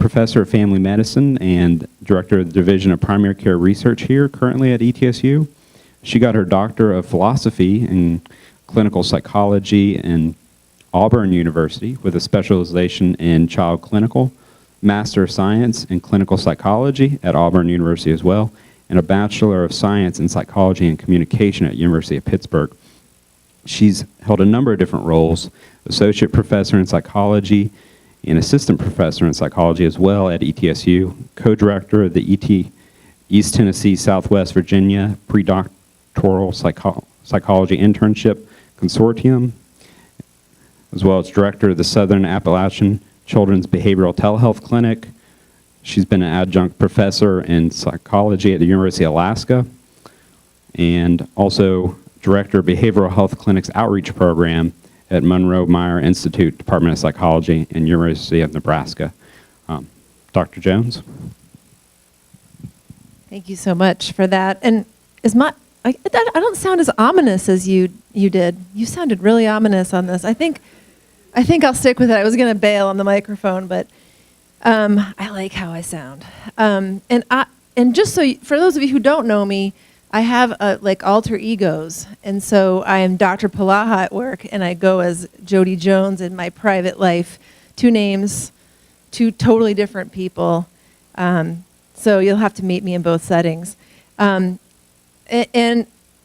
Professor of Family Medicine and Director of the Division of Primary Care Research here currently at ETSU. She got her Doctor of Philosophy in Clinical Psychology in Auburn University with a specialization in Child Clinical, Master of Science in Clinical Psychology at Auburn University as well, and a Bachelor of Science in Psychology and Communication at University of Pittsburgh. She's held a number of different roles, Associate Professor in Psychology and Assistant Professor in Psychology as well at ETSU, Co-Director of the East Tennessee Southwest Virginia Predoctoral Psychology Internship Consortium, as well as Director of the Southern Appalachian Children's Behavioral Telehealth Clinic. She's been an adjunct professor in psychology at the University of Alaska, and also Director of Behavioral Health Clinic's Outreach Program at Monroe Meyer Institute, Department of Psychology, and University of Nebraska. Dr. Jones? Thank you so much for that. And I don't sound as ominous as you did. You sounded really ominous on this. I think I'll stick with it. I was going to bail on the microphone, but I like how I sound. And just so for those of you who don't know me, I have like alter egos, and so I am Dr. Polaha at work, and I go as Jodi Jones in my private life. 2 names, 2 totally different people. So you'll have to meet me in both settings. And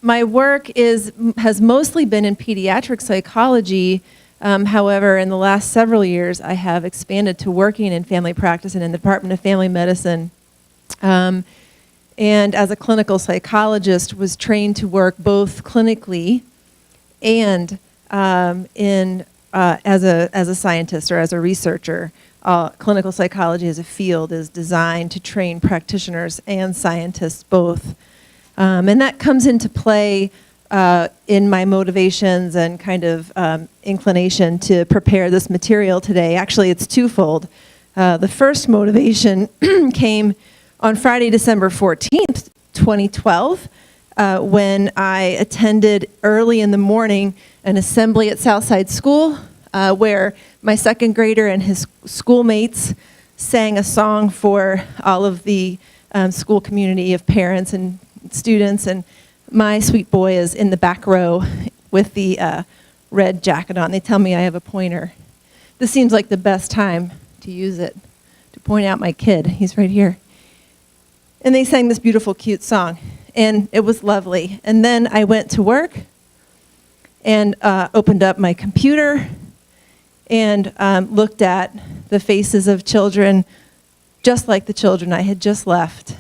my work has mostly been in pediatric psychology. However, in the last several years, I have expanded to working in family practice and in the Department of Family Medicine. And as a clinical psychologist, was trained to work both clinically and as a scientist or as a researcher. Clinical psychology as a field is designed to train practitioners and scientists both. And that comes into play in my motivations and kind of inclination to prepare this material today. Actually, it's twofold. The first motivation came on Friday, December 14th, 2012, when I attended early in the morning an assembly at Southside School where my second grader and his schoolmates sang a song for all of the school community of parents and students, and my sweet boy is in the back row with the red jacket on. They tell me I have a pointer. This seems like the best time to use it, to point out my kid. He's right here. And they sang this beautiful, cute song, and it was lovely. And then I went to work and opened up my computer and looked at the faces of children just like the children I had just left,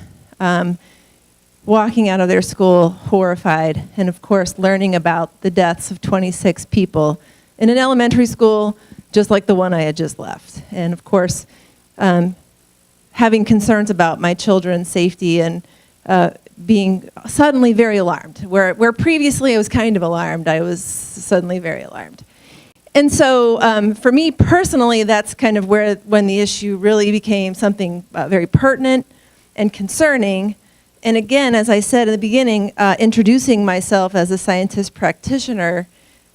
walking out of their school horrified, and of course learning about the deaths of 26 people in an elementary school just like the one I had just left. And of course, having concerns about my children's safety and being suddenly very alarmed. Where previously I was kind of alarmed, I was suddenly very alarmed. And so for me personally, that's kind of when the issue really became something very pertinent and concerning. And again, as I said in the beginning, introducing myself as a scientist practitioner,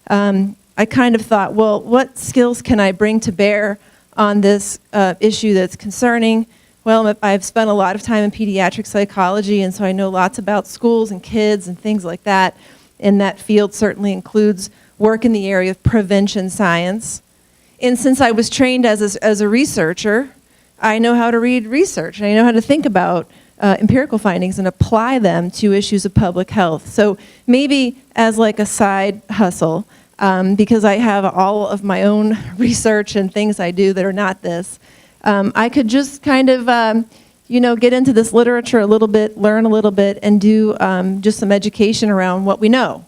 I kind of thought, well, what skills can I bring to bear on this issue that's concerning? Well, I've spent a lot of time in pediatric psychology, and so I know lots about schools and kids and things like that. And that field certainly includes work in the area of prevention science. And since I was trained as a researcher, I know how to read research. I know how to think about empirical findings and apply them to issues of public health. So maybe as like a side hustle, because I have all of my own research and things I do that are not this, I could just kind of, get into this literature a little bit, learn a little bit, and do just some education around what we know.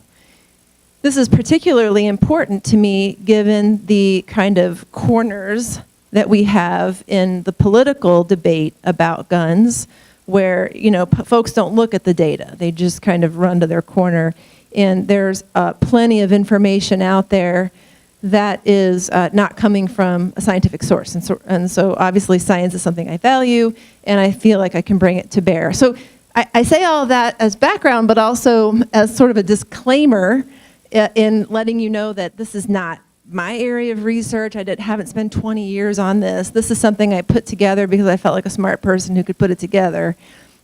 This is particularly important to me given the kind of corners that we have in the political debate about guns, where folks don't look at the data. They just kind of run to their corner. And there's plenty of information out there that is not coming from a scientific source. And so obviously science is something I value, and I feel like I can bring it to bear. So I say all of that as background, but also as sort of a disclaimer in letting you know that this is not my area of research. I haven't spent 20 years on this. This is something I put together because I felt like a smart person who could put it together,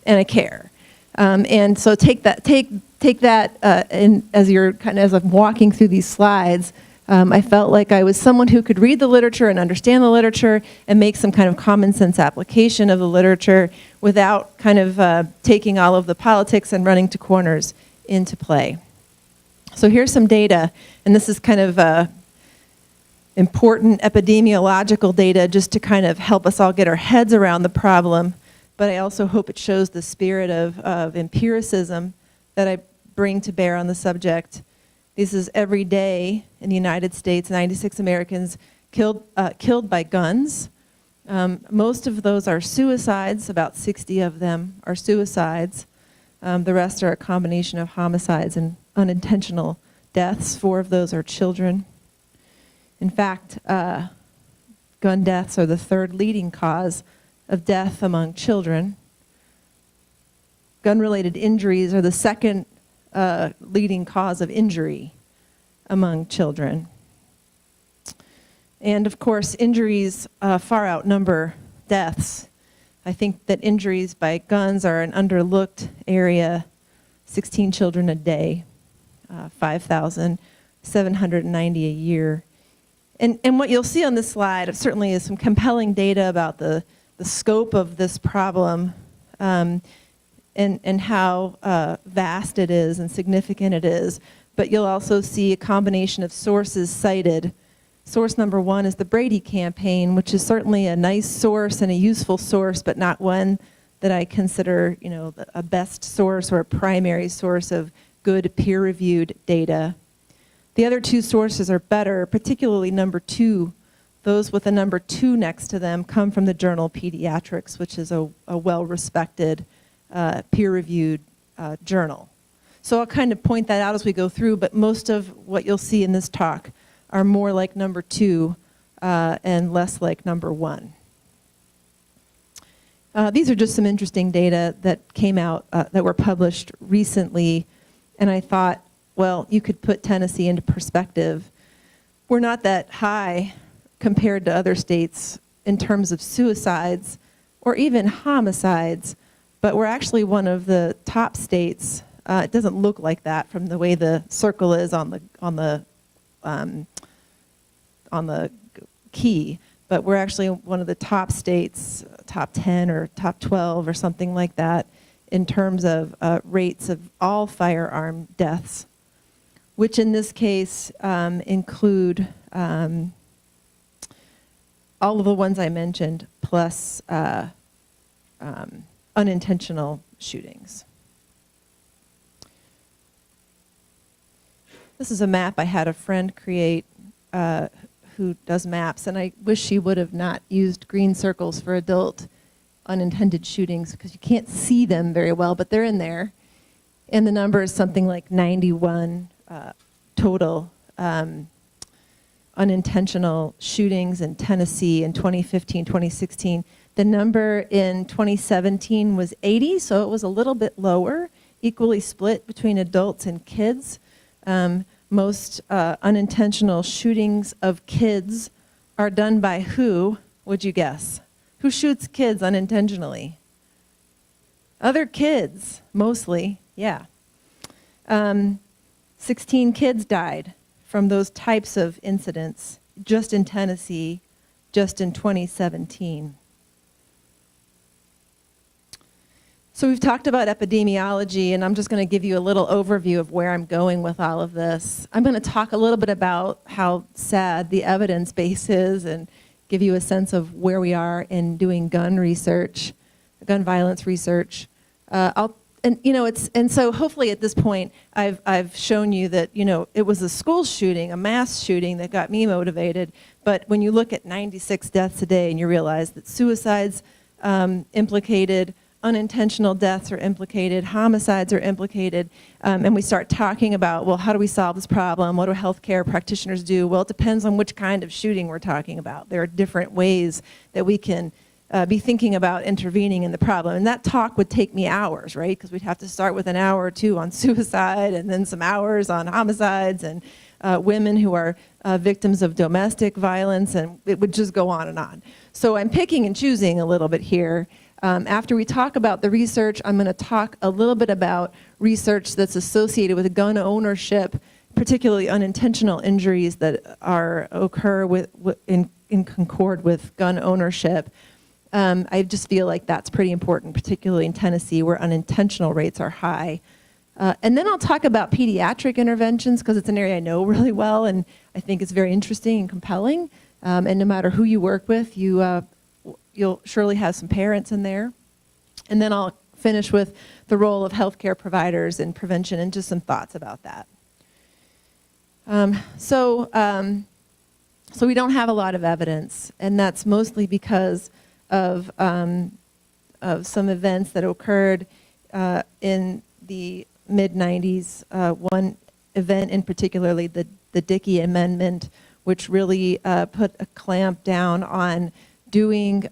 and I care. And so take that as you're as I'm walking through these slides. I felt like I was someone who could read the literature and understand the literature and make some kind of common sense application of the literature without taking all of the politics and running to corners into play. So here's some data, and this is important epidemiological data just to help us all get our heads around the problem, but I also hope it shows the spirit of empiricism that I bring to bear on the subject. This is every day in the United States, 96 Americans killed by guns. Most of those are suicides, about 60 of them are suicides. The rest are a combination of homicides and unintentional deaths. 4 of those are children. In fact, gun deaths are the 3rd leading cause of death among children. Gun-related injuries are the 2nd leading cause of injury among children. And of course, injuries far outnumber deaths. I think that injuries by guns are an underlooked area. 16 children a day, 5,790 a year. And what you'll see on this slide certainly is some compelling data about the scope of this problem, and how vast it is and significant it is. But you'll also see a combination of sources cited. Source number 1 is the Brady campaign, which is certainly a nice source and a useful source, but not one that I consider, a best source or a primary source of good peer-reviewed data. The other 2 sources are better, particularly number 2. Those with a number 2 next to them come from the journal Pediatrics, which is a well-respected peer-reviewed journal. So I'll point that out as we go through, but most of what you'll see in this talk are more like number 2 and less like number 1. These are just some interesting data that came out, that were published recently, and I thought, well, you could put Tennessee into perspective. We're not that high compared to other states in terms of suicides or even homicides, but we're actually one of the top states. It doesn't look like that from the way the circle is on the key, but we're actually one of the top states, top 10 or top 12 or something like that, in terms of rates of all firearm deaths, which in this case include all of the ones I mentioned, plus unintentional shootings. This is a map I had a friend create who does maps, and I wish she would have not used green circles for adult unintended shootings because you can't see them very well, but they're in there. And the number is something like 91 total unintentional shootings in Tennessee in 2015, 2016. The number in 2017 was 80, so it was a little bit lower, equally split between adults and kids. Most unintentional shootings of kids are done by who, would you guess? Who shoots kids unintentionally? Other kids, mostly, yeah. 16 kids died from those types of incidents just in Tennessee, just in 2017. So we've talked about epidemiology, and I'm just going to give you a little overview of where I'm going with all of this. I'm going to talk a little bit about how sad the evidence base is and give you a sense of where we are in doing gun research, gun violence research. So hopefully at this point I've shown you that it was a school shooting, a mass shooting that got me motivated. But when you look at 96 deaths a day and you realize that suicides implicated, unintentional deaths are implicated, homicides are implicated, and we start talking about, well, how do we solve this problem? What do healthcare practitioners do? Well, it depends on which kind of shooting we're talking about. There are different ways that we can be thinking about intervening in the problem. And that talk would take me hours, right? Because we'd have to start with an hour or two on suicide and then some hours on homicides. And women who are victims of domestic violence, and it would just go on and on. So I'm picking and choosing a little bit here. After we talk about the research, I'm going to talk a little bit about research that's associated with gun ownership, particularly unintentional injuries that occur in concord with gun ownership. I just feel like that's pretty important, particularly in Tennessee, where unintentional rates are high. And then I'll talk about pediatric interventions, because it's an area I know really well, and I think it's very interesting and compelling. And no matter who you work with, you'll surely have some parents in there. And then I'll finish with the role of healthcare providers in prevention and just some thoughts about that. So we don't have a lot of evidence, and that's mostly because of some events that occurred in the mid-90s. One event in particularly, the Dickey Amendment, which really put a clamp down on doing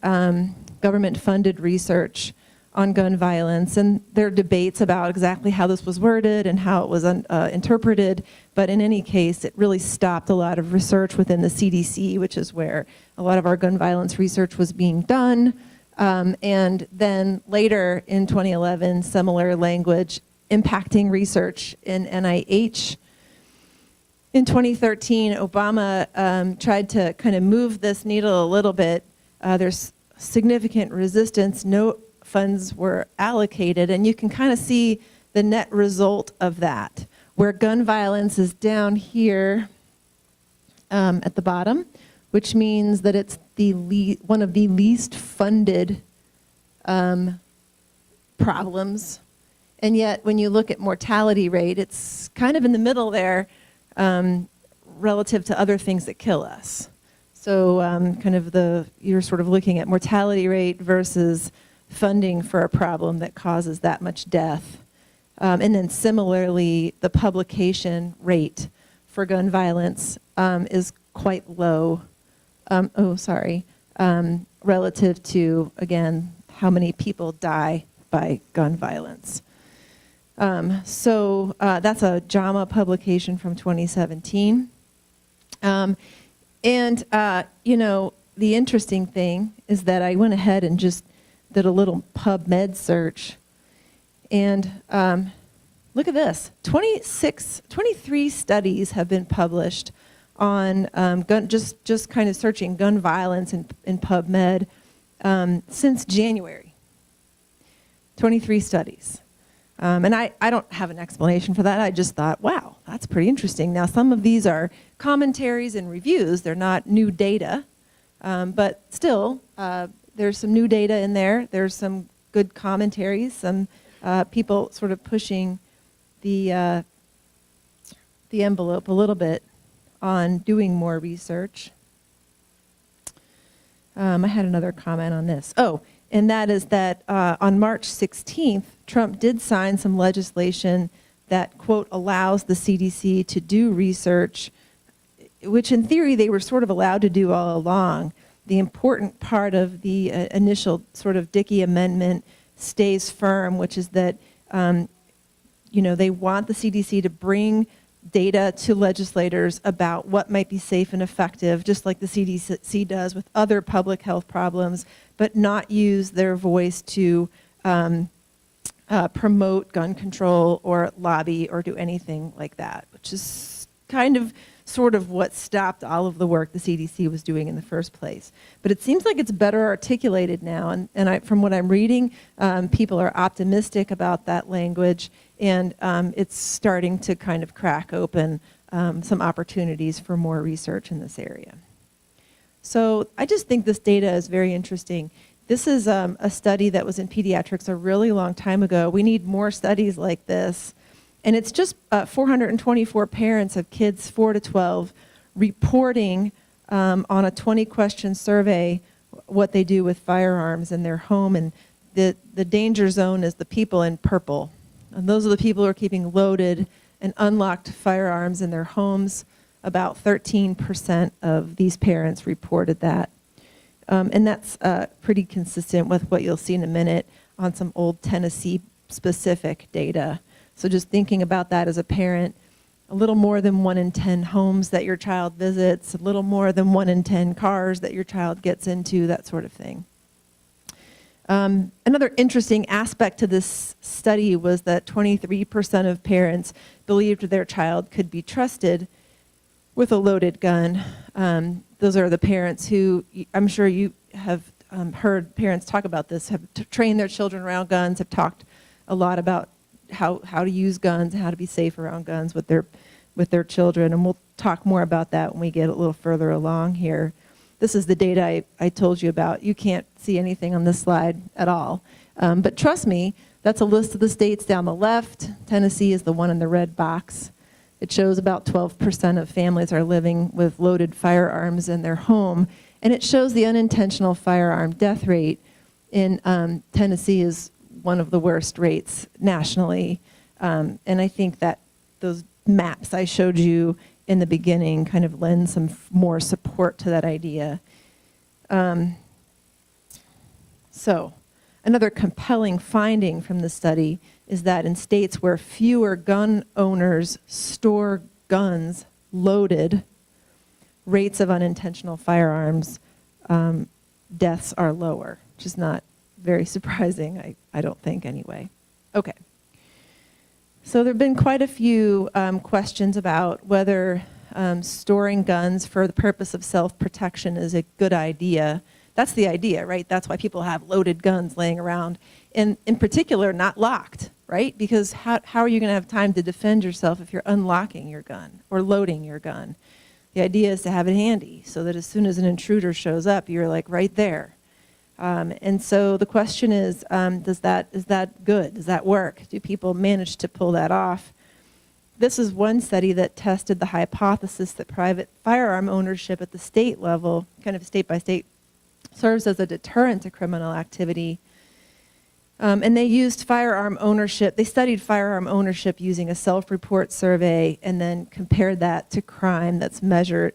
government-funded research on gun violence, and there are debates about exactly how this was worded and how it was interpreted, but in any case, it really stopped a lot of research within the CDC, which is where a lot of our gun violence research was being done. And then later in 2011, similar language impacting research in NIH. In 2013, Obama tried to kind of move this needle a little bit. There's significant resistance. No funds were allocated, and you can kind of see the net result of that, where gun violence is down here at the bottom, which means that it's one of the least funded problems. And yet, when you look at mortality rate, it's kind of in the middle there relative to other things that kill us. So you're sort of looking at mortality rate versus funding for a problem that causes that much death. And then similarly, the publication rate for gun violence is quite low. Relative to, again, how many people die by gun violence. That's a JAMA publication from 2017. The interesting thing is that I went ahead and just did a little PubMed search. And look at this, 23 studies have been published on just kind of searching gun violence in PubMed since January. 23 studies. And I don't have an explanation for that. I just thought, wow, that's pretty interesting. Now, some of these are commentaries and reviews. They're not new data. But still, there's some new data in there. There's some good commentaries, some people sort of pushing the envelope a little bit on doing more research. I had another comment on this. Oh, and that is that on March 16th, Trump did sign some legislation that, quote, allows the CDC to do research, which in theory they were sort of allowed to do all along. The important part of the initial sort of Dickey Amendment stays firm, which is that they want the CDC to bring data to legislators about what might be safe and effective, just like the CDC does with other public health problems, but not use their voice to promote gun control or lobby or do anything like that, which is kind of sort of what stopped all of the work the CDC was doing in the first place. But it seems like it's better articulated now, and from what I'm reading, people are optimistic about that language, and it's starting to kind of crack open some opportunities for more research in this area. So I just think this data is very interesting. This is a study that was in Pediatrics a really long time ago. We need more studies like this. And it's just 424 parents of kids 4 to 12 reporting on a 20-question survey what they do with firearms in their home. And the danger zone is the people in purple. And those are the people who are keeping loaded and unlocked firearms in their homes. About 13% of these parents reported that. And that's pretty consistent with what you'll see in a minute on some old Tennessee-specific data. So just thinking about that as a parent, a little more than 1 in 10 homes that your child visits, a little more than 1 in 10 cars that your child gets into, that sort of thing. Another interesting aspect to this study was that 23% of parents believed their child could be trusted with a loaded gun. Those are the parents who, I'm sure you have heard parents talk about this, have trained their children around guns, have talked a lot about how to use guns and how to be safe around guns with their children. And we'll talk more about that when we get a little further along here. This is the data I told you about. You can't see anything on this slide at all. But trust me, that's a list of the states down the left. Tennessee is the one in the red box. It shows about 12% of families are living with loaded firearms in their home. And it shows the unintentional firearm death rate in Tennessee is one of the worst rates nationally. And I think that those maps I showed you in the beginning kind of lend some more support to that idea. So another compelling finding from the study is that in states where fewer gun owners store guns loaded, rates of unintentional firearms deaths are lower, which is not very surprising, I don't think anyway. Okay. So there have been quite a few questions about whether storing guns for the purpose of self-protection is a good idea. That's the idea, right? That's why people have loaded guns laying around, and in particular, not locked, right? Because how are you going to have time to defend yourself if you're unlocking your gun or loading your gun? The idea is to have it handy so that as soon as an intruder shows up, you're like right there. And so the question is that good? Does that work? Do people manage to pull that off? This is one study that tested the hypothesis that private firearm ownership at the state level, kind of state by state, serves as a deterrent to criminal activity. And they used firearm ownership. They studied firearm ownership using a self-report survey and then compared that to crime that's measured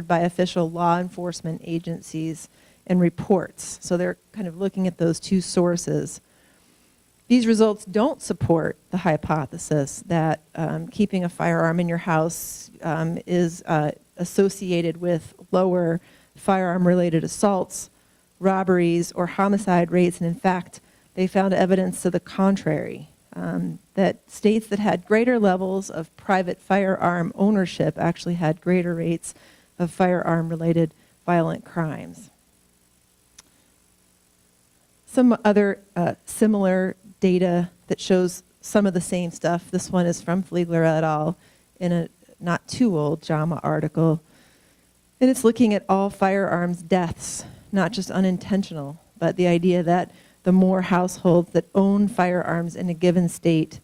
by official law enforcement agencies and reports. So they're kind of looking at those two sources. These results don't support the hypothesis that keeping a firearm in your house is associated with lower firearm-related assaults, robberies, or homicide rates. And in fact, they found evidence to the contrary, that states that had greater levels of private firearm ownership actually had greater rates of firearm-related violent crimes. Some other similar data that shows some of the same stuff. This one is from Fliegler et al. In a not too old JAMA article. And it's looking at all firearms deaths, not just unintentional, but the idea that the more households that own firearms in a given state,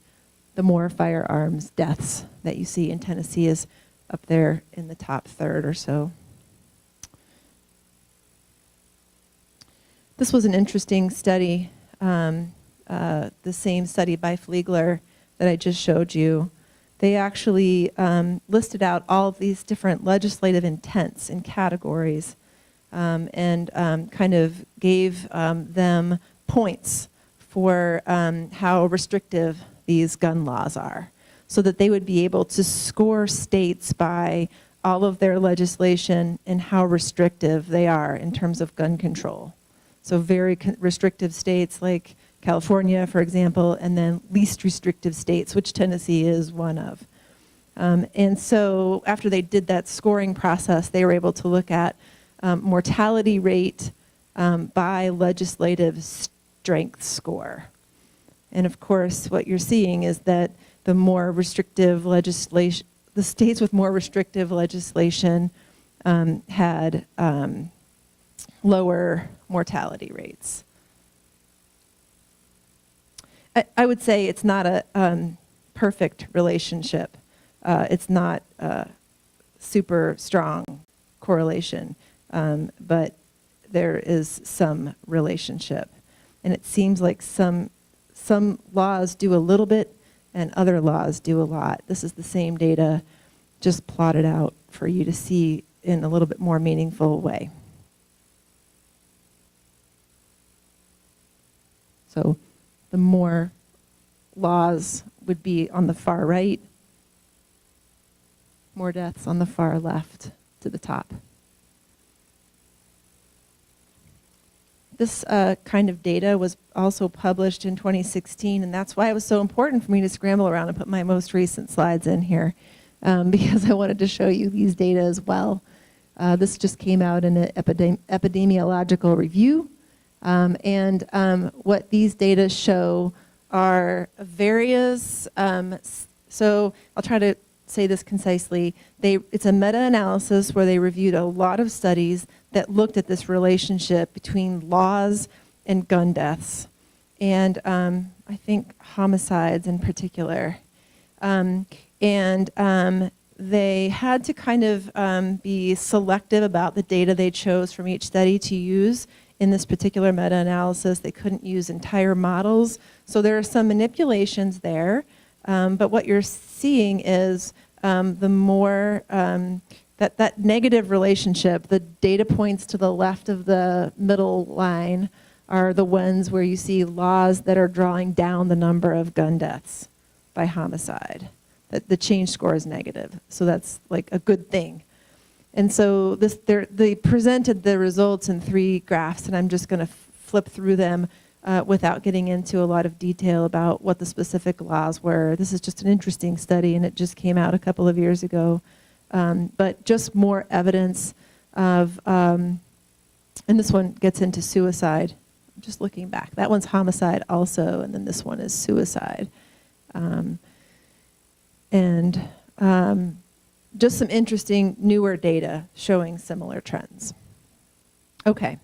the more firearms deaths that you see. In Tennessee is up there in the top third or so. This was an interesting study, the same study by Fliegler that I just showed you. They actually listed out all of these different legislative intents in categories and kind of gave them points for how restrictive these gun laws are, so that they would be able to score states by all of their legislation and how restrictive they are in terms of gun control. So very restrictive states like California, for example, and then least restrictive states, which Tennessee is one of. And so after they did that scoring process, they were able to look at mortality rate by legislative strength score. And of course, what you're seeing is that the more restrictive legislation, the states with more restrictive legislation had lower mortality rates. I would say it's not a perfect relationship. It's not a super strong correlation, but there is some relationship. And it seems like some laws do a little bit and other laws do a lot. This is the same data, just plotted out for you to see in a little bit more meaningful way. So the more laws would be on the far right, more deaths on the far left to the top. This kind of data was also published in 2016, and that's why it was so important for me to scramble around and put my most recent slides in here, because I wanted to show you these data as well. This just came out in an epidemiological review, and what these data show are various, so I'll try to say this concisely. It's a meta-analysis where they reviewed a lot of studies that looked at this relationship between laws and gun deaths, and I think homicides in particular. They had to kind of be selective about the data they chose from each study to use in this particular meta-analysis. They couldn't use entire models, so there are some manipulations there, but what you're seeing is the more that negative relationship, the data points to the left of the middle line are the ones where you see laws that are drawing down the number of gun deaths by homicide. That the change score is negative, so that's like a good thing. And so they presented the results in 3 graphs, and I'm just going to flip through them without getting into a lot of detail about what the specific laws were. This is just an interesting study, and it just came out a couple of years ago. But just more evidence of, and this one gets into suicide. I'm just looking back. That one's homicide also, and then this one is suicide. Just some interesting newer data showing similar trends. Okay, I'm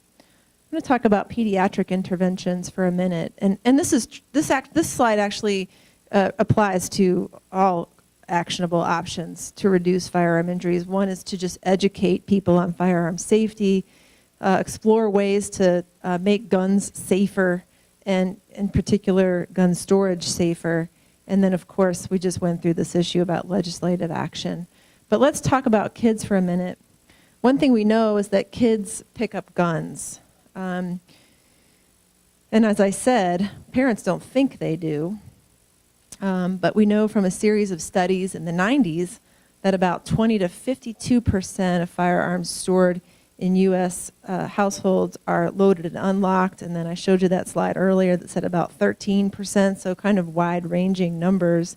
going to talk about pediatric interventions for a minute, and this slide actually applies to all actionable options to reduce firearm injuries. One is to just educate people on firearm safety, explore ways to make guns safer, and in particular gun storage safer. And then, of course, we just went through this issue about legislative action. But let's talk about kids for a minute. One thing we know is that kids pick up guns. And as I said, parents don't think they do. But we know from a series of studies in the 90s that about 20 to 52% of firearms stored in U.S. Households are loaded and unlocked. And then I showed you that slide earlier that said about 13%, so kind of wide-ranging numbers.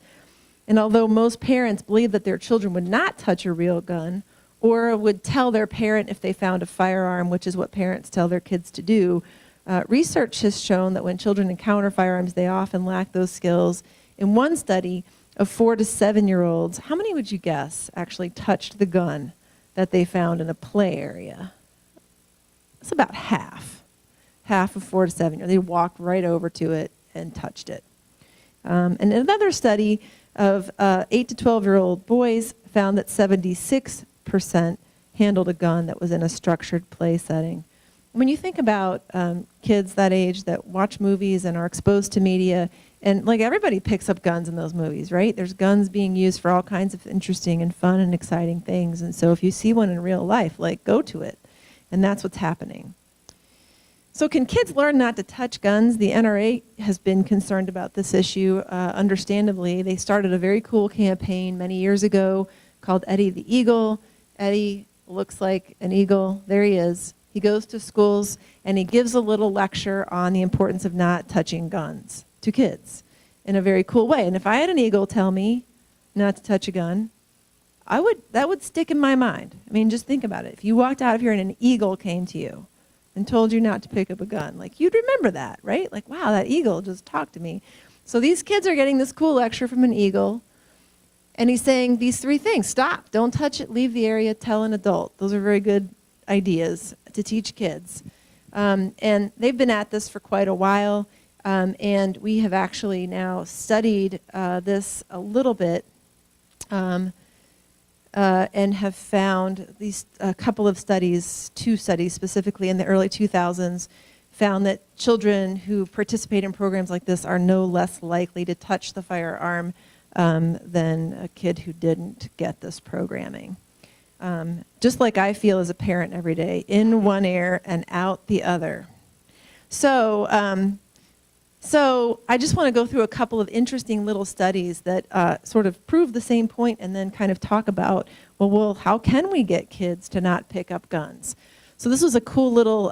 And although most parents believe that their children would not touch a real gun or would tell their parent if they found a firearm, which is what parents tell their kids to do, research has shown that when children encounter firearms, they often lack those skills. In one study of 4 to 7-year-olds, how many would you guess actually touched the gun that they found in a play area? It's about half of 4 to 7-year-olds. They walked right over to it and touched it. And another study of 8 to 12-year-old boys found that 76% handled a gun that was in a structured play setting. When you think about kids that age that watch movies and are exposed to media, and like everybody picks up guns in those movies, right? There's guns being used for all kinds of interesting and fun and exciting things. And so if you see one in real life, like, go to it. And that's what's happening. So can kids learn not to touch guns? The NRA has been concerned about this issue, understandably. They started a very cool campaign many years ago called Eddie the Eagle. Eddie looks like an eagle. There he is. He goes to schools and he gives a little lecture on the importance of not touching guns to kids in a very cool way. And if I had an eagle tell me not to touch a gun, that would stick in my mind. I mean, just think about it. If you walked out of here and an eagle came to you and told you not to pick up a gun, like, you'd remember that, right? Like, wow, that eagle just talked to me. So these kids are getting this cool lecture from an eagle, and he's saying these 3 things: stop, don't touch it, leave the area, tell an adult. Those are very good ideas to teach kids. And they've been at this for quite a while, and we have actually now studied this a little bit, and have found these a couple of studies, 2 studies specifically in the early 2000s, found that children who participate in programs like this are no less likely to touch the firearm than a kid who didn't get this programming. Just like I feel as a parent every day, in one ear and out the other. So So I just want to go through a couple of interesting little studies that sort of prove the same point and then kind of talk about, well, how can we get kids to not pick up guns? So this was a cool little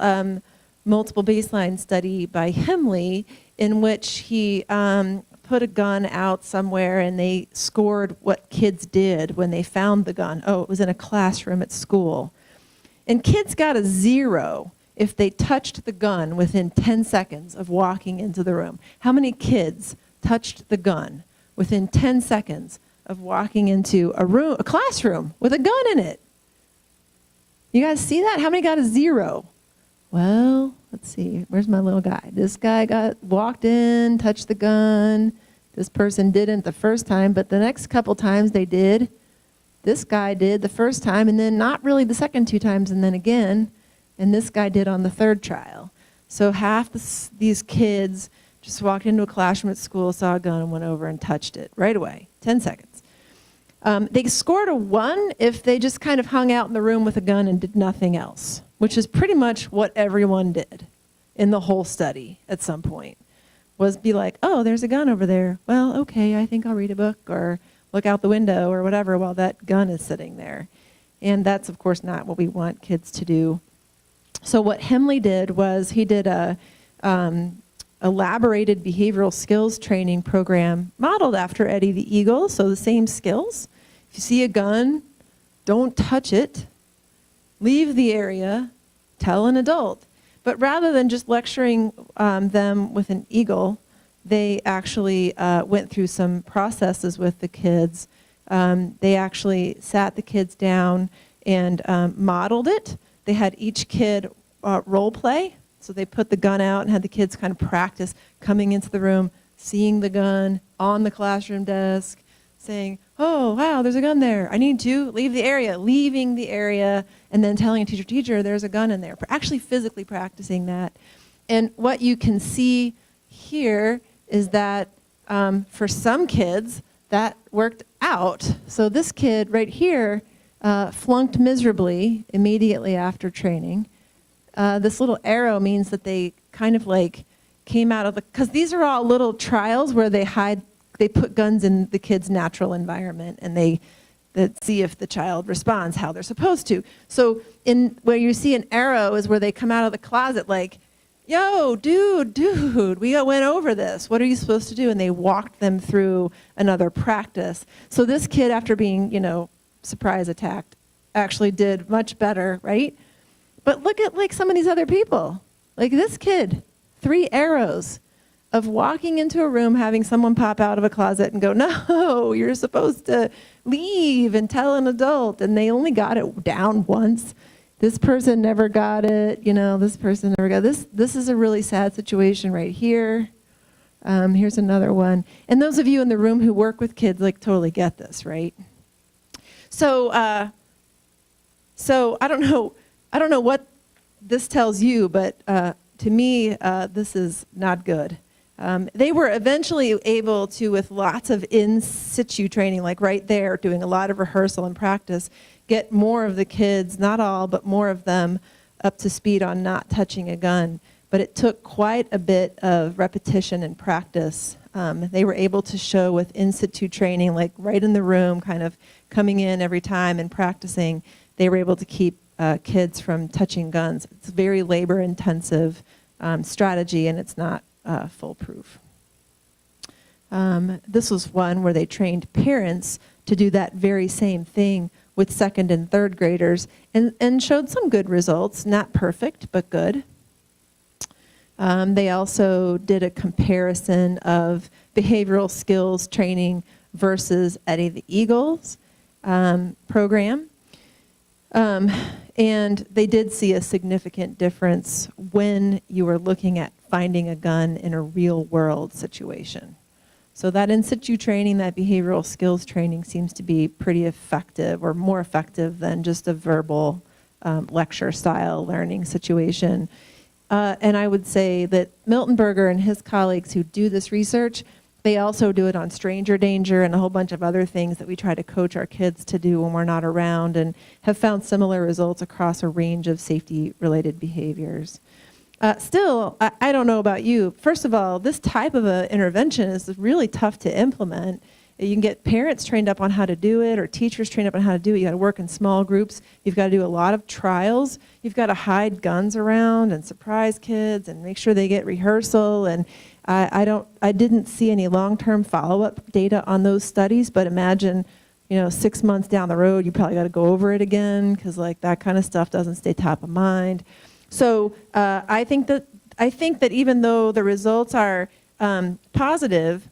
multiple baseline study by Hemley in which he put a gun out somewhere and they scored what kids did when they found the gun. Oh, it was in a classroom at school. And kids got a 0 if they touched the gun within 10 seconds of walking into the room. How many kids touched the gun within 10 seconds of walking into a classroom with a gun in it? You guys see that? How many got a 0? Well, let's see. Where's my little guy? This guy walked in, touched the gun. This person didn't the first time, but the next couple times they did. This guy did the first time, and then not really the second 2 times, and then again. And this guy did on the 3rd trial. So half these kids just walked into a classroom at school, saw a gun, and went over and touched it right away, 10 seconds. They scored a 1 if they just kind of hung out in the room with a gun and did nothing else, which is pretty much what everyone did in the whole study at some point, was be like, oh, there's a gun over there. Well, okay, I think I'll read a book or look out the window or whatever while that gun is sitting there. And that's, of course, not what we want kids to do. So what Hemley did was he did a elaborated behavioral skills training program modeled after Eddie the Eagle, so the same skills. If you see a gun, don't touch it, leave the area, tell an adult. But rather than just lecturing them with an eagle, they actually went through some processes with the kids. They actually sat the kids down and modeled it. They had each kid role play. So they put the gun out and had the kids kind of practice coming into the room, seeing the gun on the classroom desk, saying, oh, wow, there's a gun there. I need to leave the area, leaving the area, and then telling a teacher, there's a gun in there. Actually physically practicing that. And what you can see here is that for some kids, that worked out. So this kid right here flunked miserably immediately after training. This little arrow means that they kind of like came out of because these are all little trials where they put guns in the kid's natural environment and they see if the child responds how they're supposed to. So where you see an arrow is where they come out of the closet like, yo, dude, we went over this. What are you supposed to do? And they walked them through another practice. So this kid, after being, surprise attacked, actually did much better, right? But look at like some of these other people. Like this kid, 3 arrows of walking into a room, having someone pop out of a closet and go, no, you're supposed to leave and tell an adult. And they only got it down once. This person never got it, this person never got it. This is a really sad situation right here. Here's another one. And those of you in the room who work with kids like totally get this, right? So I don't know what this tells you, but to me, this is not good. They were eventually able to, with lots of in situ training, like right there, doing a lot of rehearsal and practice, get more of the kids, not all, but more of them up to speed on not touching a gun. But it took quite a bit of repetition and practice. They were able to show with in situ training, like right in the room, kind of coming in every time and practicing, they were able to keep kids from touching guns. It's a very labor-intensive strategy, and it's not foolproof. This was one where they trained parents to do that very same thing with 2nd and 3rd graders and showed some good results, not perfect, but good. They also did a comparison of behavioral skills training versus Eddie the Eagle's program. And they did see a significant difference when you were looking at finding a gun in a real world situation. So that in situ training, that behavioral skills training seems to be pretty effective or more effective than just a verbal lecture style learning situation. And I would say that Miltenberger and his colleagues who do this research, they also do it on stranger danger and a whole bunch of other things that we try to coach our kids to do when we're not around, and have found similar results across a range of safety-related behaviors. Still, I don't know about you. First of all, this type of an intervention is really tough to implement. You can get parents trained up on how to do it or teachers trained up on how to do it. You got to work in small groups. You've got to do a lot of trials. You've got to hide guns around and surprise kids and make sure they get rehearsal. And I didn't see any long-term follow-up data on those studies, but imagine, 6 months down the road, you probably got to go over it again because like that kind of stuff doesn't stay top of mind. So I think that even though the results are positive,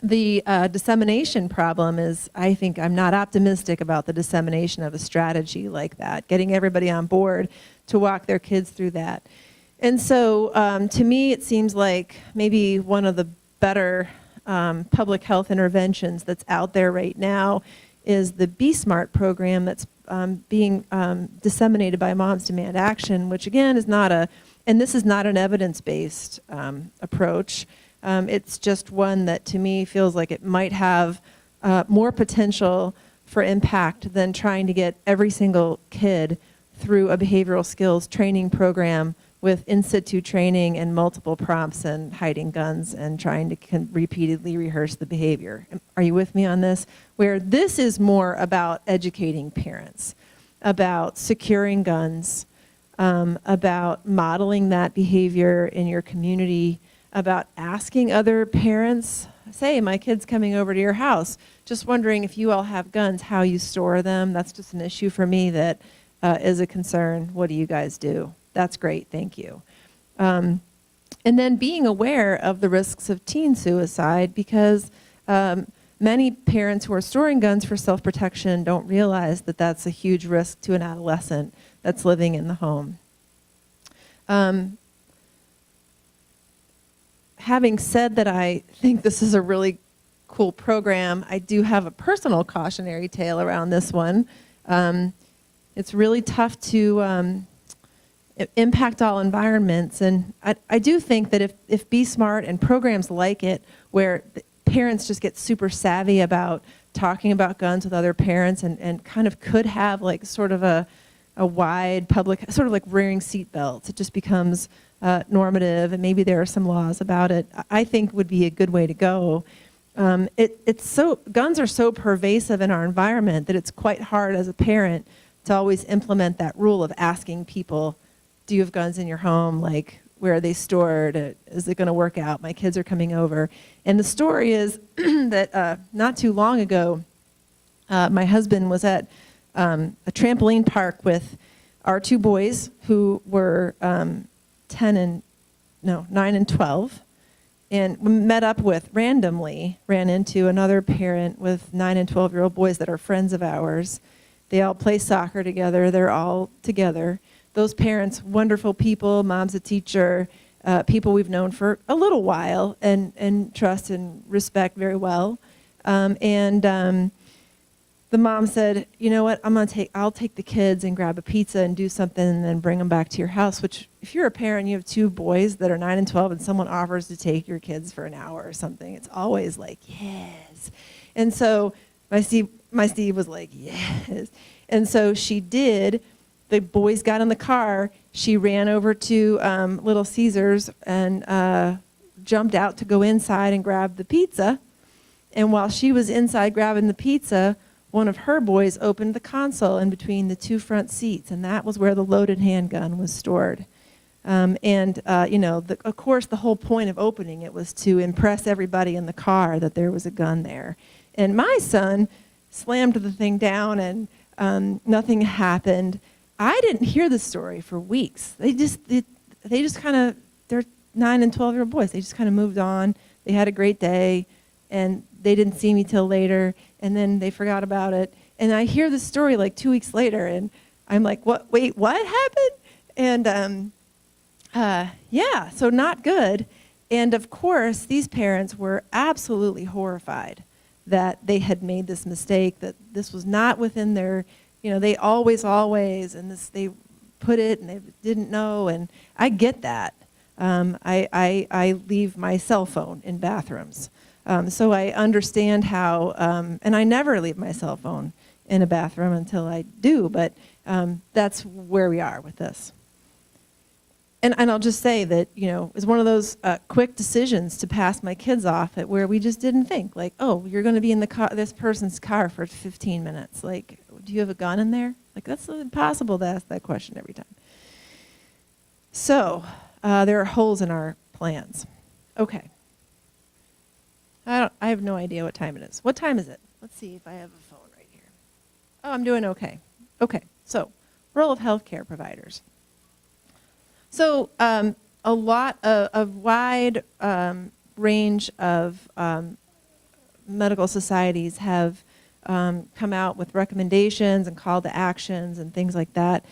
the dissemination problem is, I'm not optimistic about the dissemination of a strategy like that, getting everybody on board to walk their kids through that. And so to me, it seems like maybe one of the better public health interventions that's out there right now is the Be Smart program that's being disseminated by Moms Demand Action, which again is this is not an evidence-based approach. It's just one that to me feels like it might have more potential for impact than trying to get every single kid through a behavioral skills training program with in situ training and multiple prompts and hiding guns and trying to repeatedly rehearse the behavior. Are you with me on this? Where this is more about educating parents, about securing guns, about modeling that behavior in your community, about asking other parents, say, my kid's coming over to your house, just wondering if you all have guns, how you store them. That's just an issue for me that is a concern. What do you guys do? That's great, thank you. And then being aware of the risks of teen suicide, because many parents who are storing guns for self-protection don't realize that that's a huge risk to an adolescent that's living in the home. Having said that, I think this is a really cool program, I do have a personal cautionary tale around this one. It's really tough to impact all environments, and I do think that if Be Smart and programs like it, where parents just get super savvy about talking about guns with other parents and kind of could have like sort of a wide public, sort of like wearing seat belts, it just becomes normative, and maybe there are some laws about it, I think would be a good way to go. Guns are so pervasive in our environment that it's quite hard as a parent to always implement that rule of asking people, do you have guns in your home? Like, where are they stored? Is it going to work out? My kids are coming over. And the story is that not too long ago, my husband was at a trampoline park with our two boys who were 9 and 12, and met up with, randomly, ran into another parent with 9 and 12-year-old boys that are friends of ours. They all play soccer together. They're all together. Those parents, wonderful people, mom's a teacher, people we've known for a little while and trust and respect very well. The mom said, you know what, I'll take the kids and grab a pizza and do something and then bring them back to your house, which if you're a parent, you have two boys that are 9 and 12 and someone offers to take your kids for an hour or something, it's always like, yes. And so my Steve was like, yes. And so she did. The boys got in the car. She ran over to Little Caesars and jumped out to go inside and grab the pizza. And while she was inside grabbing the pizza, one of her boys opened the console in between the two front seats, and that was where the loaded handgun was stored. Of course, the whole point of opening it was to impress everybody in the car that there was a gun there. And my son slammed the thing down, and nothing happened. I didn't hear the story for weeks. They just kind of, they're 9 and 12-year-old boys. They just kind of moved on. They had a great day, and they didn't see me till later, and then they forgot about it. And I hear the story like 2 weeks later, and I'm like, what? Wait, what happened? And so not good. And of course, these parents were absolutely horrified that they had made this mistake, that this was not within their, they always, and this, they put it and they didn't know, and I get that. I leave my cell phone in bathrooms. So I understand how, and I never leave my cell phone in a bathroom until I do, but that's where we are with this. And I'll just say that, it was one of those quick decisions to pass my kids off at where we just didn't think, like, oh, you're going to be in the car, this person's car for 15 minutes. Like, do you have a gun in there? Like, that's impossible to ask that question every time. So, there are holes in our plans. Okay. I have no idea what time it is. What time is it? Let's see if I have a phone right here. Oh, I'm doing okay. Okay, so role of healthcare providers. So a lot of wide range of medical societies have come out with recommendations and call to actions and things like that.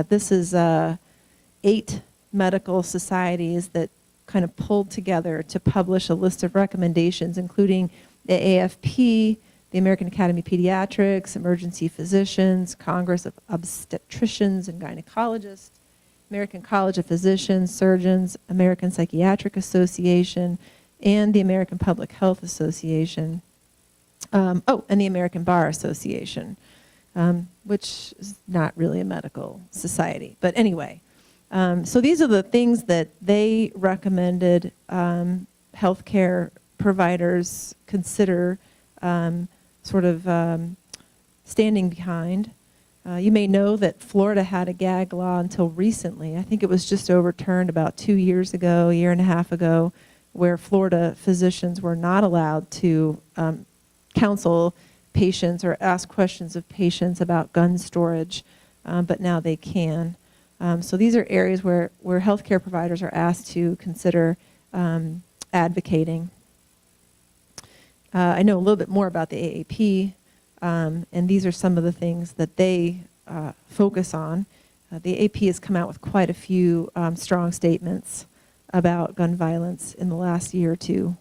This is 8 medical societies that kind of pulled together to publish a list of recommendations, including the AFP, the American Academy of Pediatrics, Emergency Physicians, Congress of Obstetricians and Gynecologists, American College of Physicians, Surgeons, American Psychiatric Association, and the American Public Health Association. And the American Bar Association, which is not really a medical society. But anyway, so these are the things that they recommended healthcare providers consider standing behind. You may know that Florida had a gag law until recently. I think it was just overturned about 2 years ago, a year and a half ago, where Florida physicians were not allowed to counsel patients or ask questions of patients about gun storage, but now they can. So these are areas where healthcare providers are asked to consider advocating. I know a little bit more about the AAP, and these are some of the things that they focus on. The AAP has come out with quite a few strong statements about gun violence in the last year or two.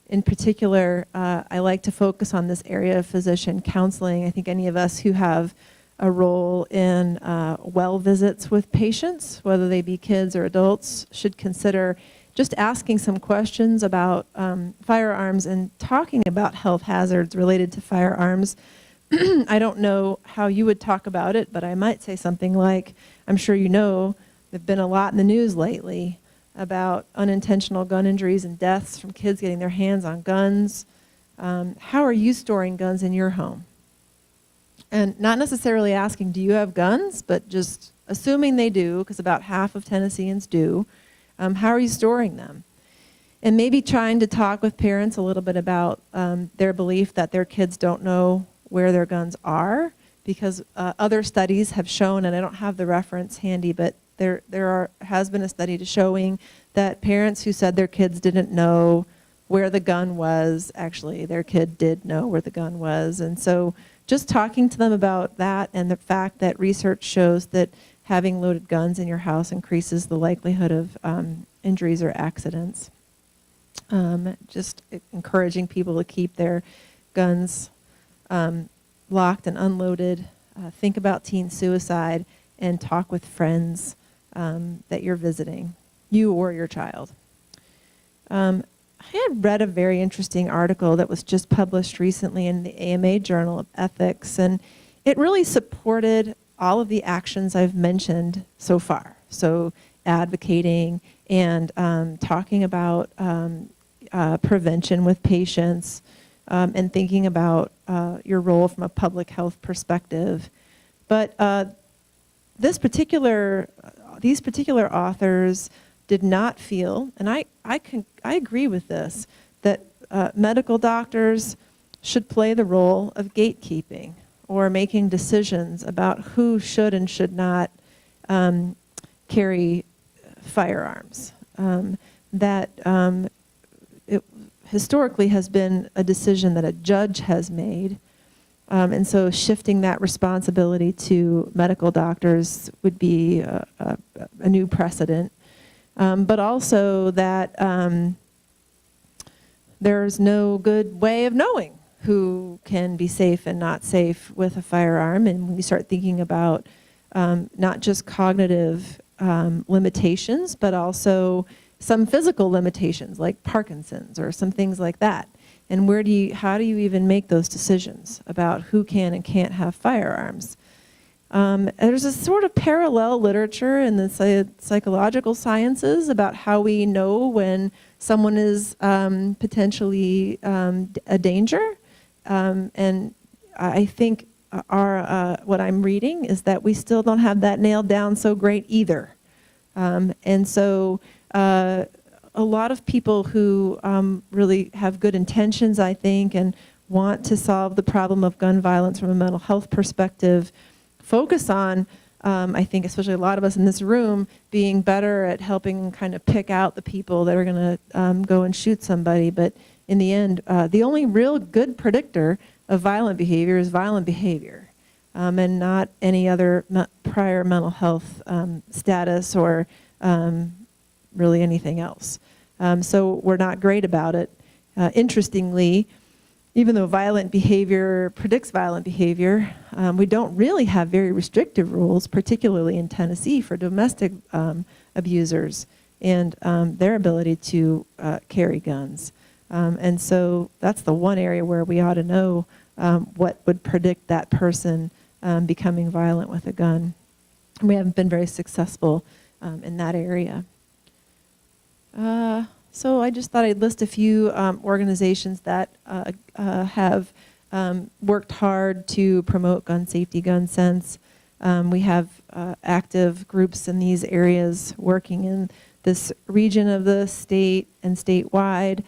In particular, I like to focus on this area of physician counseling. I think any of us who have a role in well visits with patients, whether they be kids or adults, should consider just asking some questions about firearms and talking about health hazards related to firearms. I don't know how you would talk about it, but I might say something like, I'm sure you know, there've been a lot in the news lately about unintentional gun injuries and deaths from kids getting their hands on guns. How are you storing guns in your home? And not necessarily asking, do you have guns, but just assuming they do, because about half of Tennesseans do. How are you storing them? And maybe trying to talk with parents a little bit about their belief that their kids don't know where their guns are, because other studies have shown, and I don't have the reference handy, but there has been a study showing that parents who said their kids didn't know where the gun was, actually their kid did know where the gun was. And so just talking to them about that and the fact that research shows that having loaded guns in your house increases the likelihood of injuries or accidents. Just encouraging people to keep their guns locked and unloaded. Think about teen suicide and talk with friends that you're visiting, you or your child. I had read a very interesting article that was just published recently in the AMA Journal of Ethics, and it really supported all of the actions I've mentioned so far. So advocating and talking about prevention with patients and thinking about your role from a public health perspective. But these particular authors did not feel, and I agree with this, that medical doctors should play the role of gatekeeping or making decisions about who should and should not carry firearms. That it historically has been a decision that a judge has made, and so shifting that responsibility to medical doctors would be a new precedent. But also that there's no good way of knowing who can be safe and not safe with a firearm. And when you start thinking about not just cognitive limitations, but also some physical limitations like Parkinson's or some things like that. And how do you even make those decisions about who can and can't have firearms? There's a sort of parallel literature in the psychological sciences about how we know when someone is potentially a danger. And I think what I'm reading is that we still don't have that nailed down so great either. And so a lot of people who really have good intentions, I think, and want to solve the problem of gun violence from a mental health perspective focus on, I think, especially a lot of us in this room, being better at helping kind of pick out the people that are going to go and shoot somebody. But in the end, the only real good predictor of violent behavior is violent behavior, and not any other prior mental health status or really anything else. So we're not great about it. Interestingly, even though violent behavior predicts violent behavior, we don't really have very restrictive rules, particularly in Tennessee, for domestic abusers and their ability to carry guns. And so that's the one area where we ought to know what would predict that person becoming violent with a gun. We haven't been very successful in that area. So I just thought I'd list a few organizations that have worked hard to promote gun safety, gun sense. We have active groups in these areas working in this region of the state and statewide.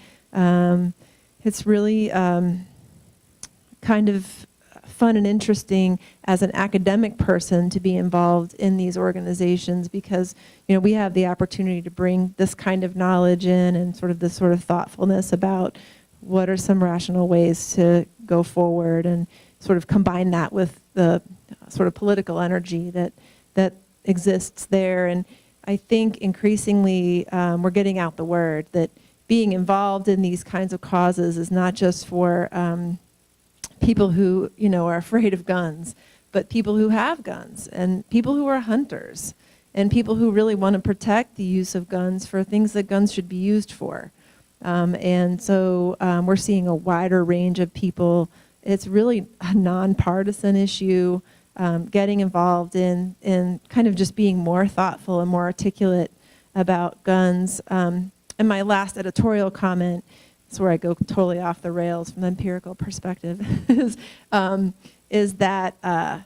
It's really kind of fun and interesting as an academic person to be involved in these organizations because, you know, we have the opportunity to bring this kind of knowledge in and sort of this sort of thoughtfulness about what are some rational ways to go forward and sort of combine that with the sort of political energy that exists there. And I think increasingly we're getting out the word that being involved in these kinds of causes is not just for people who, you know, are afraid of guns, but people who have guns and people who are hunters and people who really want to protect the use of guns for things that guns should be used for. And so we're seeing a wider range of people. It's really a nonpartisan issue, getting involved in kind of just being more thoughtful and more articulate about guns. And my last editorial comment, it's where I go totally off the rails from the empirical perspective, is that I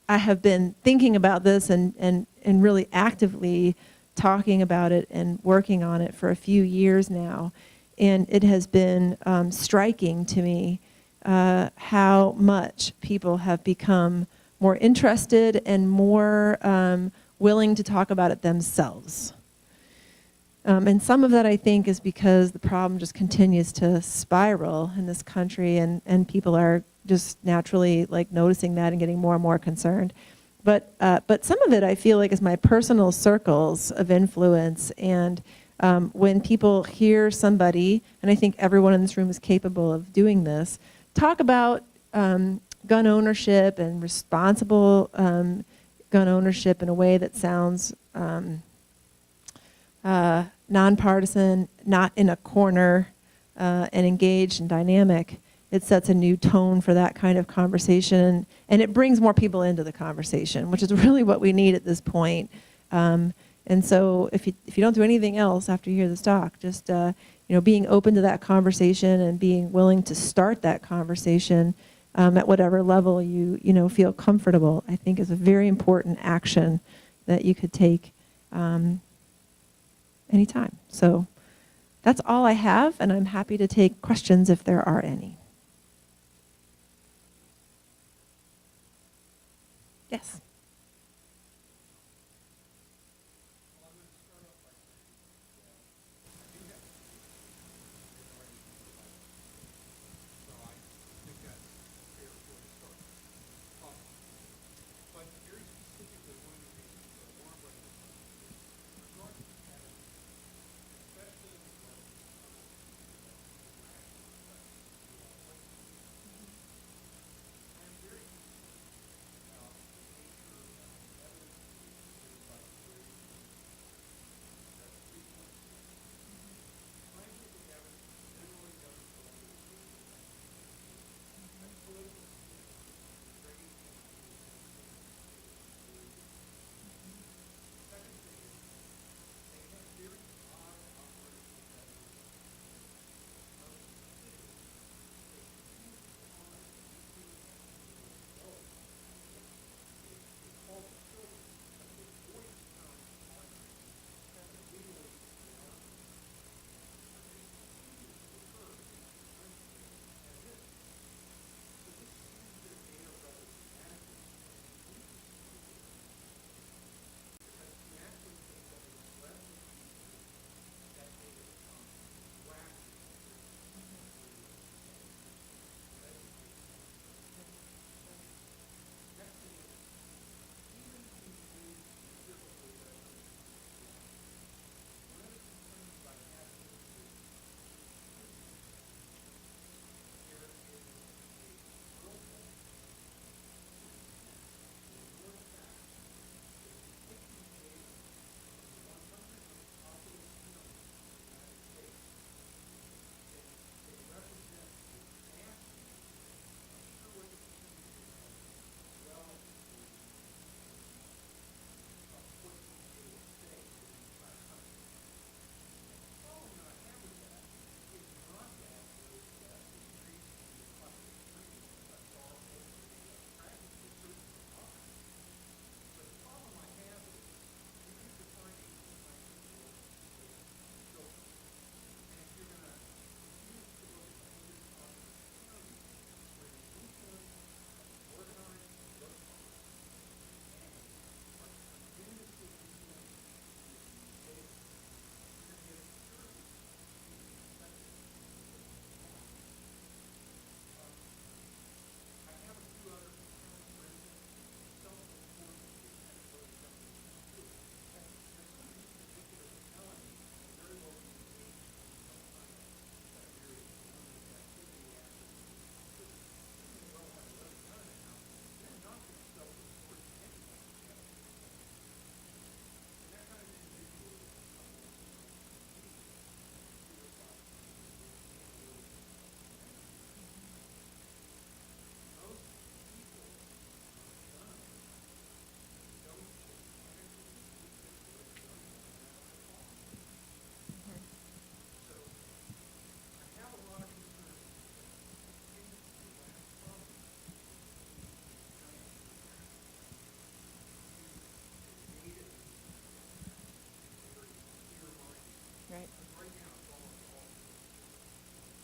have been thinking about this and really actively talking about it and working on it for a few years now. And it has been striking to me how much people have become more interested and more willing to talk about it themselves. And some of that, I think, is because the problem just continues to spiral in this country, and people are just naturally like noticing that and getting more and more concerned. But some of it, I feel like, is my personal circles of influence. And when people hear somebody, and I think everyone in this room is capable of doing this, talk about gun ownership and responsible gun ownership in a way that sounds nonpartisan, not in a corner, and engaged and dynamic, it sets a new tone for that kind of conversation, and it brings more people into the conversation, which is really what we need at this point. And so if you don't do anything else after you hear this talk, just being open to that conversation and being willing to start that conversation at whatever level you feel comfortable, I think is a very important action that you could take anytime. So that's all I have, and I'm happy to take questions if there are any. Yes.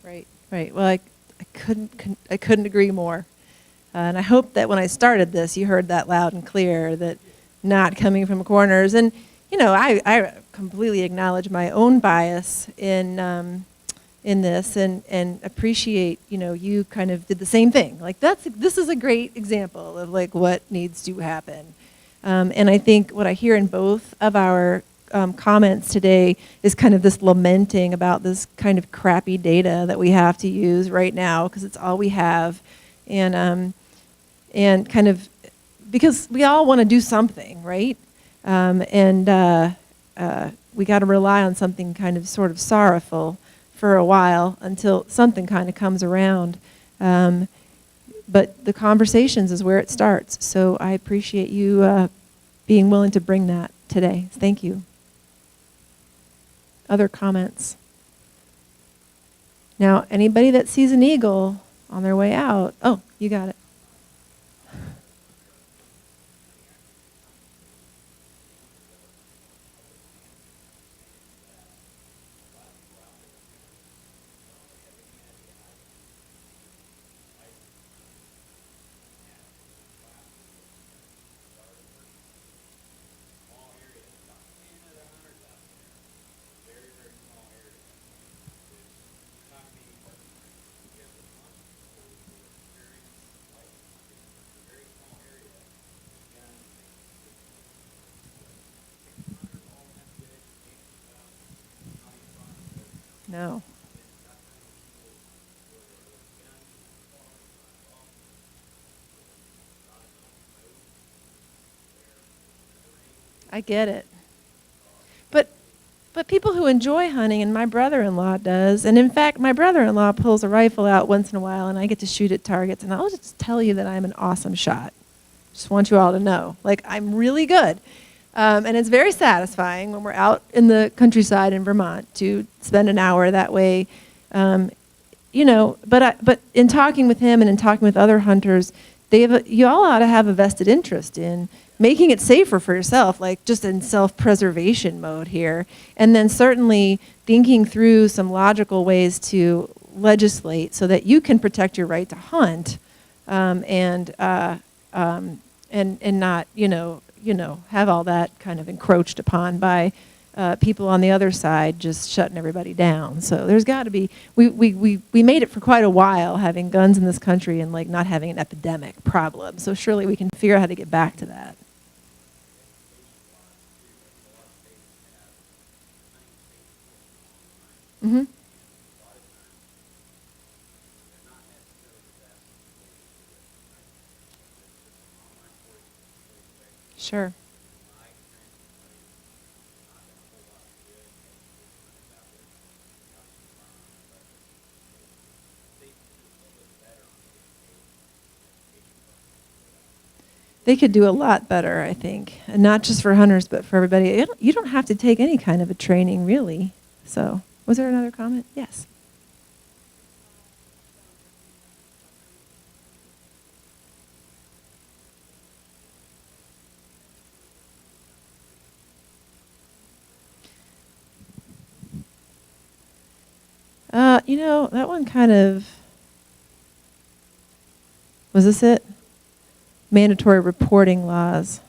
Right, right. Well, I couldn't agree more. And I hope that when I started this, you heard that loud and clear, that not coming from corners. And, you know, I completely acknowledge my own bias in this and appreciate, you know, you kind of did the same thing. Like, this is a great example of, like, what needs to happen. And I think what I hear in both of our comments today is kind of this lamenting about this kind of crappy data that we have to use right now because it's all we have. And kind of, because we all want to do something, right? We got to rely on something kind of sort of sorrowful for a while until something kind of comes around. But the conversations is where it starts. So I appreciate you being willing to bring that today. Thank you. Other comments? Now, anybody that sees an eagle on their way out, oh, you got it. No. I get it. But people who enjoy hunting, and my brother-in-law does, and in fact, my brother-in-law pulls a rifle out once in a while, and I get to shoot at targets, and I'll just tell you that I'm an awesome shot. Just want you all to know. Like, I'm really good. And it's very satisfying when we're out in the countryside in Vermont to spend an hour that way. You know, but in talking with him and in talking with other hunters, you all ought to have a vested interest in making it safer for yourself, like just in self-preservation mode here. And then certainly thinking through some logical ways to legislate so that you can protect your right to hunt and not, you know, have all that kind of encroached upon by people on the other side just shutting everybody down. So there's got to be, we made it for quite a while having guns in this country and like not having an epidemic problem. So surely we can figure out how to get back to that. Mm-hmm. Sure. They could do a lot better, I think, and not just for hunters, but for everybody. You don't have to take any kind of a training, really. So, was there another comment? Yes. You know, that one kind of, was this it? Mandatory reporting laws.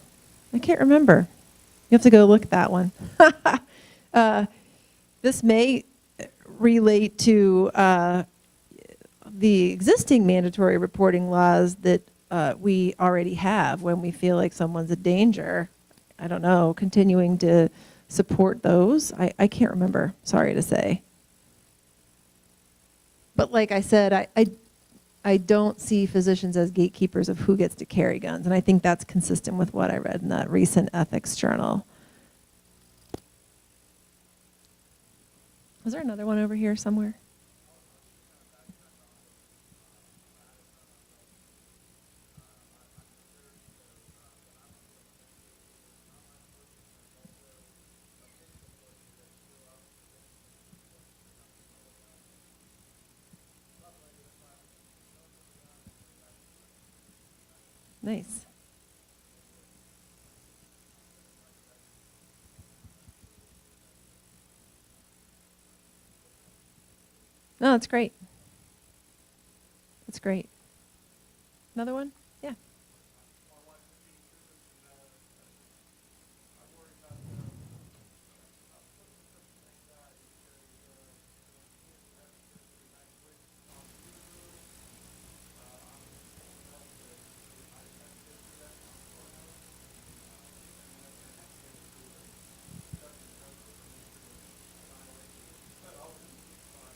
I can't remember. You have to go look at that one. This may relate to the existing mandatory reporting laws that we already have when we feel like someone's a danger. I don't know, continuing to support those. I can't remember, sorry to say. But like I said, I don't see physicians as gatekeepers of who gets to carry guns, and I think that's consistent with what I read in that recent ethics journal. Was there another one over here somewhere? Nice. No, that's great. That's great. Another one? Yeah.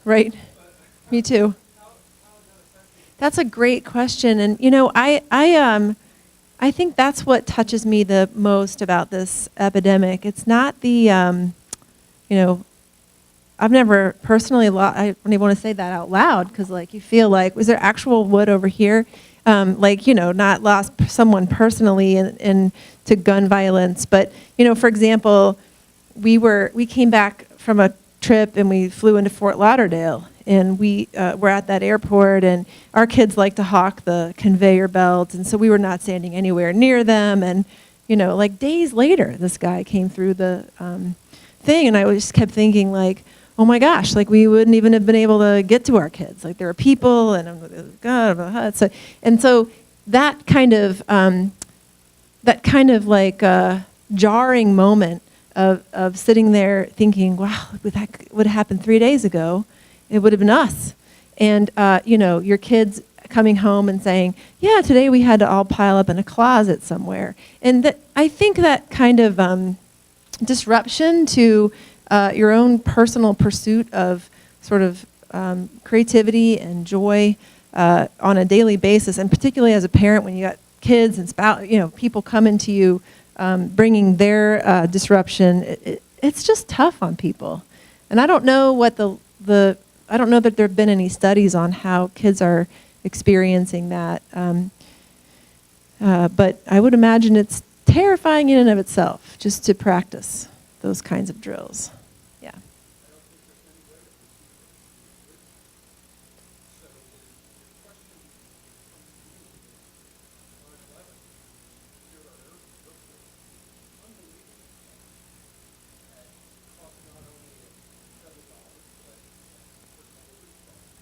Right. Me too. That's a great question, and I think that's what touches me the most about this epidemic. It's not the I've never personally I don't even want to say that out loud because like you feel like was there actual wood over here, not lost someone personally in to gun violence, but for example, we came back from a trip and we flew into Fort Lauderdale. And we were at that airport, and our kids like to hawk the conveyor belt, and so we were not standing anywhere near them. And like days later, this guy came through the thing, and I just kept thinking, like, oh my gosh, like we wouldn't even have been able to get to our kids. Like there were people, and God, so that kind of like jarring moment of sitting there thinking, wow, that would have happened 3 days ago. It would have been us. And, your kids coming home and saying, yeah, today we had to all pile up in a closet somewhere. And I think that kind of disruption to your own personal pursuit of sort of creativity and joy on a daily basis, and particularly as a parent when you got kids and people coming to you bringing their disruption, it's just tough on people. And I don't know what I don't know that there have been any studies on how kids are experiencing that, but I would imagine it's terrifying in and of itself just to practice those kinds of drills. Yeah.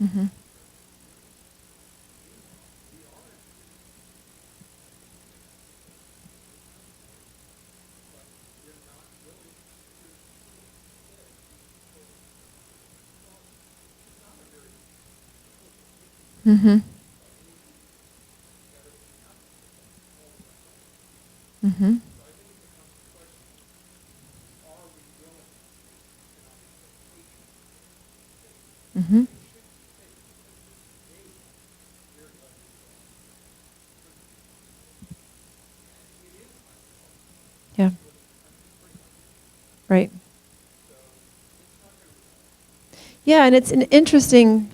Mm-hmm. Mm-hmm. Mm-hmm. Mm-hmm. Yeah. Right. Yeah, and it's an interesting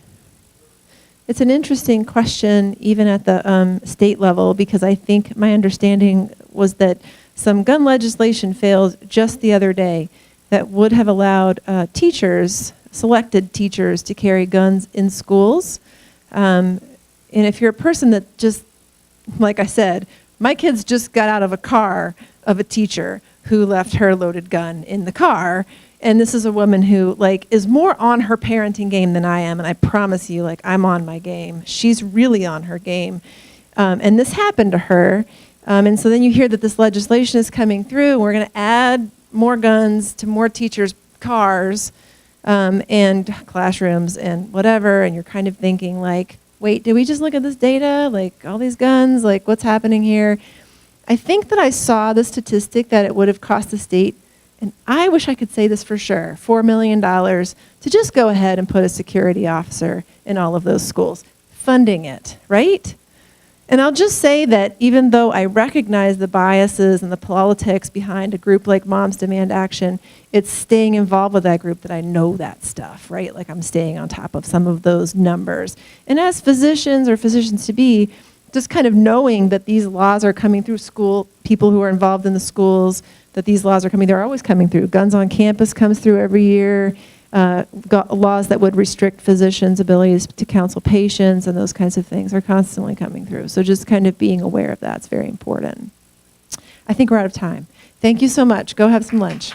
question even at the state level, because I think my understanding was that some gun legislation failed just the other day that would have allowed selected teachers to carry guns in schools. And if you're a person that just, like I said, my kids just got out of a car of a teacher who left her loaded gun in the car. And this is a woman who is more on her parenting game than I am. And I promise you, I'm on my game. She's really on her game. And this happened to her. And so then you hear that this legislation is coming through. And we're going to add more guns to more teachers' cars and classrooms and whatever. And you're kind of thinking wait, did we just look at this data? All these guns, what's happening here? I think that I saw the statistic that it would have cost the state, and I wish I could say this for sure, $4 million to just go ahead and put a security officer in all of those schools, funding it, right? And I'll just say that even though I recognize the biases and the politics behind a group like Moms Demand Action, it's staying involved with that group that I know that stuff, right? I'm staying on top of some of those numbers. And as physicians or physicians-to-be, just kind of knowing that these laws are coming through school, people who are involved in the schools, that these laws are coming, they're always coming through. Guns on Campus comes through every year. Laws that would restrict physicians' abilities to counsel patients and those kinds of things are constantly coming through. So just kind of being aware of that is very important. I think we're out of time. Thank you so much. Go have some lunch.